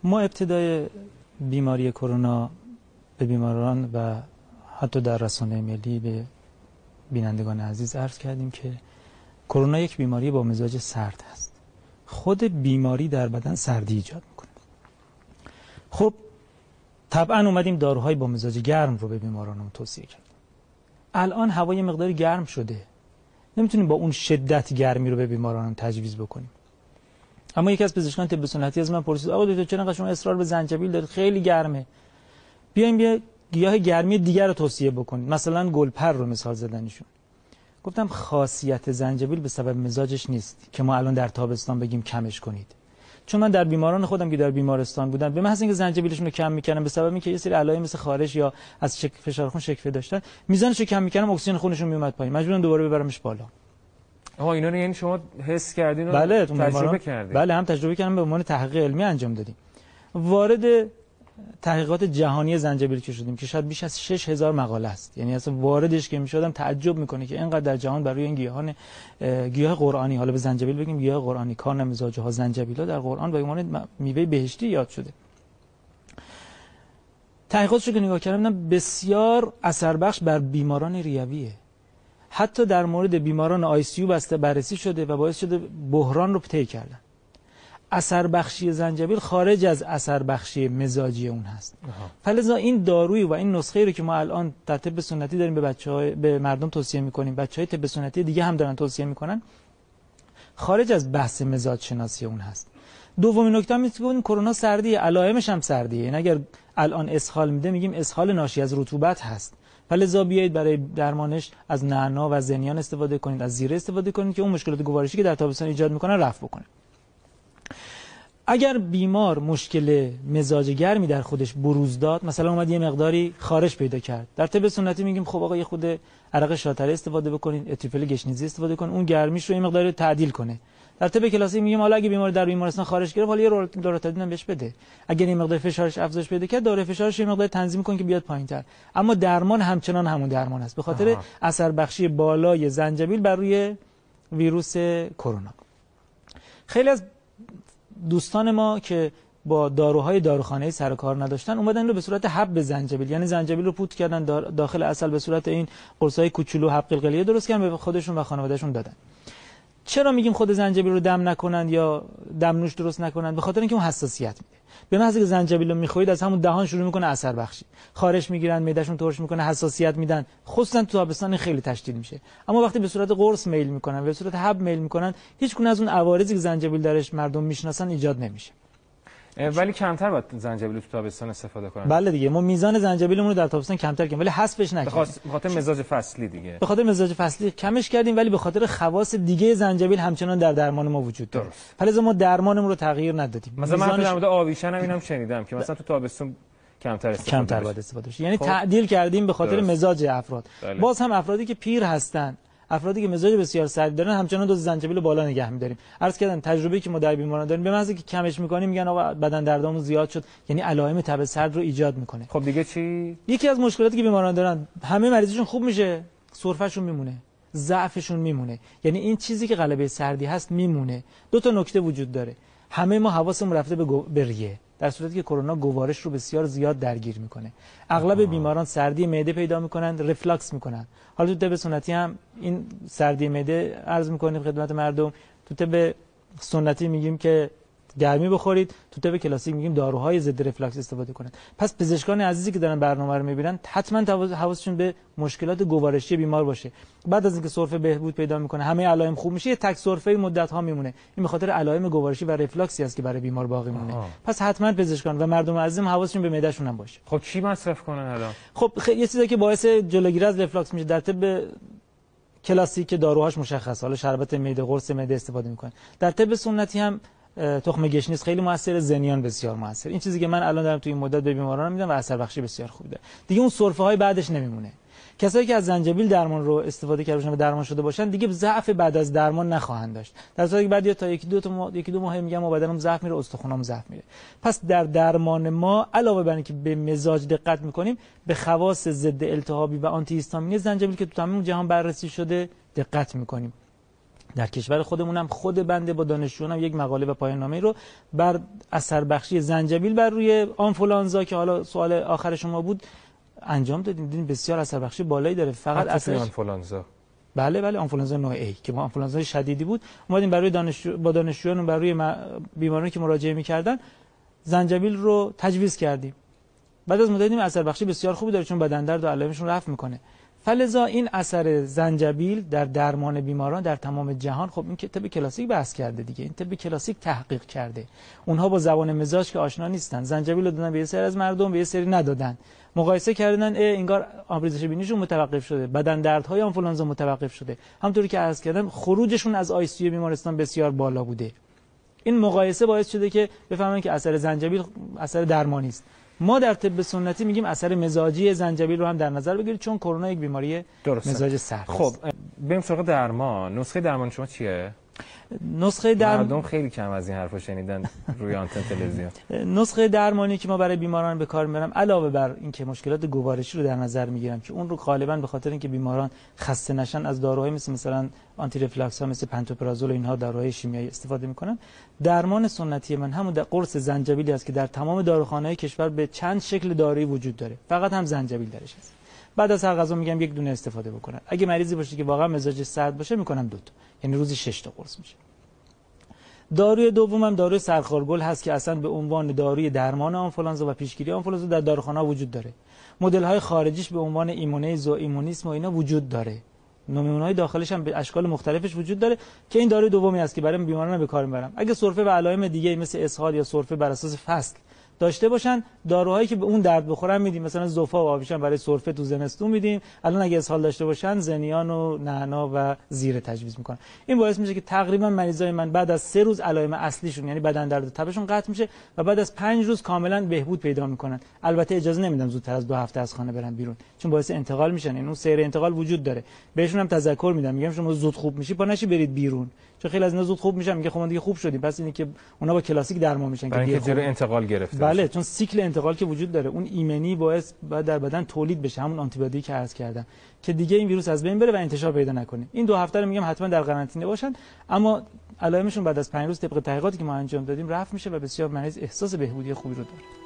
ما ابتدای بیماری کرونا به بیماران و حتی در رسانه ملی به بینندگان عزیز عرض کردیم که کرونا یک بیماری با مزاج سرد است. خود بیماری در بدن سردی ایجاد میکنه. خب طبعا اومدیم داروهای با مزاج گرم رو به بیمارانمون توصیه کردیم. الان هوا یه مقداری گرم شده، نمیتونیم با اون شدت گرمی رو به بیمارانمون تجویز بکنیم. اما یکی از پزشکان طب سنتی از من پرسید آقا دکتر چرا شما اصرار به زنجبیل دارید، خیلی گرمه، بیایم یه گیاه گرمی دیگر رو توصیه بکنید، مثلا گلپر رو مثال زدنشون. گفتم خاصیت زنجبیل به سبب مزاجش نیست که ما الان در تابستان بگیم کمش کنید. چون من در بیماران خودم که در بیمارستان بودن به محض اینکه زنجبیلشون رو کم می‌کردم به سبب اینکه یه سری علائم مثل خارش یا از فشار خون شکوه داشتن، میزانش رو کم می‌کردم، اکسیژن خونشون میومد پایین، مجبورم دوباره ببرمش بالا. آها اینا رو یعنی شما حس کردین و بله، تجربه کردین؟ بله، هم تجربه کردم، به عنوان تحقیق علمی انجام دادیم. وارد تحقیقات جهانی زنجبیل که شدیم که شاید بیش از 6000 مقاله است. یعنی اصلا واردش که میشدم تعجب میکنه که اینقدر در جهان برای این گیاه قرآنی، حالا به زنجبیل بگیم گیاه قرآنی، کان مزاجها زنجبیلا در قرآن به عنوان میوه بهشتی یاد شده. تحقیقاتش رو که نگاه کردم بسیار اثر بخش بر بیماران ریویه. حتی در مورد بیماران آی سی یو بسته بررسی شده و باعث شده بحران رو طی کردن. اثر بخشی زنجبیل خارج از اثر بخشی مزاجی اون هست. فلذا این دارویی و این نسخه‌ای رو که ما الان در طب سنتی داریم به مردم توصیه می‌کنیم، بچه‌های طب سنتی دیگه هم دارن توصیه می‌کنن، خارج از بحث مزاج شناسی اون هست. دومین نکته هم اینه که این کرونا سردیه، علائمش هم سردیه. یعنی اگر الان اسهال میده میگیم اسهال ناشی از رطوبت هست. فلذا بیایید برای درمانش از نعنا و زنیان استفاده کنید، از زیره استفاده کنید که اون مشکلات گوارشی که در تابستان ایجاد می‌کنه رفع بکنه. اگر بیمار مشکل مزاج گرمی در خودش بروز داد، مثلا اومد یه مقداری خارش پیدا کرد، در طب سنتی میگیم خب آقا یه خود عرق شاتره استفاده بکنید، اتریفل گشنیزی استفاده کنید، اون گرمیش رو یه مقداری تعدیل کنه. در طب کلاسیک میگیم حالا اگه بیمار در بیمارستان خارش گرفت، حالا یه لوراتادین هم بهش بده. اگر این مقدار فشارش افزایش پیدا کرد، داره فشارش یه مقدار تنظیم کن که بیاد پایین‌تر. اما درمان همچنان همون درمان است به خاطر اثر بخشی بالای زنجبیل بر روی ویروس کرونا. خیلی از دوستان ما که با داروهای داروخانه‌ای سر کار نداشتن اومدن رو به صورت حب زنجبیل، یعنی زنجبیل رو پودر کردن داخل عسل به صورت این قرصای کوچولو حب قلقلیه درست کردن به خودشون و خانوادهشون دادن. چرا میگیم خود زنجبیل رو دم نکنن یا دمنوش درست نکنن؟ به خاطر اینکه اون حساسیت میده. به محض اینکه زنجبیل رو میخورید از همون دهان شروع میکنه اثر بخشی، خارش میگیرن، معدهشون ترش میکنه، حساسیت میدن، خصوصا تو تابستان خیلی تشدید میشه. اما وقتی به صورت قرص میل میکنن، به صورت حب میل میکنن، هیچ گونه از اون عوارضی که زنجبیل درش مردم میشناسن ایجاد نمیشه. ولی کمتر باید زنجبیل تو تابستان استفاده کنن. بله دیگه، ما میزان زنجبیلمون رو در تابستان کمتر کردیم ولی حذفش نکردیم. به خاطر مزاج فصلی دیگه. به خاطر مزاج فصلی کمش کردیم ولی به خاطر خواص دیگه زنجبیل همچنان در درمان ما وجود داره. فلذا ما درمانمون رو تغییر ندادیم. مثلا من در مورد آویشن هم اینم شنیدم که مثلا تو تابستون کمتر باید استفاده شه. یعنی تعدیل کردیم به خاطر مزاج افراد. باز هم افرادی که پیر هستن، افرادی که مزاج بسیار سرد دارن، همچنان دوز زنجبیل بالا نگه می‌داریم. عرض کردم تجربه‌ای که ما در بیماران داریم به محض اینکه کمش می‌کنیم میگن آقا بدن دردامون زیاد شد، یعنی علائم تب سرد رو ایجاد می‌کنه. خب دیگه چی؟ یکی از مشکلاتی که بیماران دارن، همه مریضشون خوب میشه، سرفه‌شون میمونه، ضعفشون میمونه، یعنی این چیزی که غلبه سردی هست میمونه. دو تا نکته وجود داره. همه ما حواسمون رفته به ریه، در صورتی که کرونا گوارش رو بسیار زیاد درگیر میکنه. اغلب بیماران سردی معده پیدا میکنن، رفلاکس میکنن. حالا تو طب سنتی هم این سردی معده عرض میکنیم خدمت مردم. تو طب سنتی میگیم که گرمی بخورید، تو طب کلاسیک میگیم داروهای ضد رفلاکس استفاده کنید. پس پزشکان عزیزی که دارن برنامه رو میبینن حتما حواسشون به مشکلات گوارشی بیمار باشه. بعد از اینکه سرفه بهبود پیدا میکنه، همه علائم خوب میشه، یه تک سرفه مدت ها میمونه. این به خاطر علائم گوارشی و رفلاکسی است که برای بیمار باقی میمونه. پس حتما پزشکان و مردم عزیزم حواسشون به معدهشون هم باشه. خب چی مصرف کنن الان؟ خب یه چیزی که باعث جلوگیری از رفلاکس میشه در طب کلاسیک داروهاش مشخصه، حالا شربت معده، قرص معده استفاده میکنن. در طب سنتی هم تخم گشنیز خیلی موثر، زنیان بسیار موثر. این چیزی که من الان دارم تو این مدت به بیماران میدم و اثر بخشی بسیار خوبه. دیگه اون سرفه های بعدش نمیمونه. کسایی که از زنجبیل درمان رو استفاده کرده باشن و درمان شده باشن دیگه ضعف بعد از درمان نخواهند داشت. در صورتی که بعد تا یکی دو ماه میگم ما بدنم ضعف میره، استخونام ضعف میره. پس در درمان ما علاوه بر اینکه به مزاج دقت میکنیم، به خواص ضد التهابی و آنتی هیستامینی زنجبیل که تو تمام جهان بررسی شده دقت میکنیم. در کشور خودمونم خود بنده با دانشجویانم یک مقاله و پایان نامه رو بر اثر بخشی زنجبیل بر روی آنفولانزا که حالا سوال آخر شما بود انجام دادیم. دیدیم بسیار اثر بخشی بالایی داره. فقط اثر آنفولانزا. بله آنفولانزا نوع A که ما آنفولانزا شدیدی بود اومدیم برای با دانشجویان برای بیمارانی که مراجعه می‌کردن زنجبیل رو تجویز کردیم. بعد از مدت دیدیم اثر بخشی بسیار خوبی داره چون بدن درد و علائمشون رفع میکنه. فلذا این اثر زنجبیل در درمان بیماران در تمام جهان، خب این که طب کلاسیک بحث کرده دیگه، این طب کلاسیک تحقیق کرده. اونها با زبان مزاج که آشنا نیستن، زنجبیل رو دادن به یه سری از مردم، به یه سری ندادن. مقایسه کردن انگار آبریزش بینیشون متوقف شده، بدن دردهای آنفولانزا متوقف شده. همونطوری که عرض کردم خروجشون از آی سی بیمارستان بسیار بالا بوده. این مقایسه باعث شده که بفهمن که اثر زنجبیل اثر درمانی است. ما در طب سنتی میگیم اثر مزاجی زنجبیل رو هم در نظر بگیرید چون کرونا یک بیماری مزاج سرد است. خب بریم سراغ درمان. نسخه درمان شما چیه؟ نسخه مردم خیلی کم از این حرفا شنیدن روی آنتن تلویزیون. نسخه درمانی که ما برای بیماران به کار میبرم علاوه بر اینکه مشکلات گوارشی رو در نظر میگیرم که اون رو غالبا به خاطر اینکه بیماران خسته نشن از داروهای مثلا آنتی رفلاکس ها مثل پنتوپرازول و اینها داروهای شیمیایی استفاده میکنن، درمان سنتی من همون قرص زنجبیلی است که در تمام داروخانه‌های کشور به چند شکل دارویی وجود داره، فقط هم زنجبیل درش هست. بعد از هر غذا میگم یک دونه استفاده بکنن. اگه مریضی باشه که واقعا مزاج سرد باشه میکنم 2 تا، یعنی روزی 6 تا قرص میشه. داروی دومم داروی سرخارگل هست که اصلا به عنوان داروی درمان آنفولانزا و پیشگیری آنفولانزا در داروخانه‌ها وجود داره. مدل‌های خارجیش به عنوان ایمونیز و ایمونیسم و اینا وجود داره. نمونه‌های داخلش هم به اشکال مختلفش وجود داره که این داروی دومی است که برای بیماران به کار میبرم. اگه سرفه و علائم دیگه مثل اسهال یا سرفه بر اساس فصل داشته باشن، داروهایی که به اون درد بخورن میدیم، مثلا زوفا و آبیشم برای سرفه تو زمستون میدیم. الان اگه اسهال داشته باشن زنیان و نعنا و زیره تجویز میکنن. این باعث میشه که تقریبا مریضای من بعد از 3 روز علائم اصلیشون یعنی بدن درد و تبشون قطع میشه و بعد از 5 روز کاملا بهبود پیدا میکنن. البته اجازه نمیدم زودتر از 2 هفته از خانه برن بیرون چون باعث انتقال میشن. این اون سیر انتقال وجود داره. بهشون هم تذکر میدم، میگم شما زود خوب میشی پا نشی برید بیرون، چون خیلی از اینا زود خوب میشن میگه خب ما دیگه خوب شدیم. پس اینه که اونا با کلاسیک درمان میشن که دیگه جلوی انتقال گرفته. بله چون سیکل انتقال که وجود داره، اون ایمنی باعث بعد در بدن تولید بشه، همون آنتی بادی که عرض کردم، که دیگه این ویروس از بین بره و انتشار پیدا نکنه. این 2 هفته رو میگم حتما در قرنطینه باشن، اما علائمشون بعد از 5 روز طبق تحقیقاتی که ما انجام دادیم رفع میشه و بسیار مریض احساس بهبودی خوبی رو داره.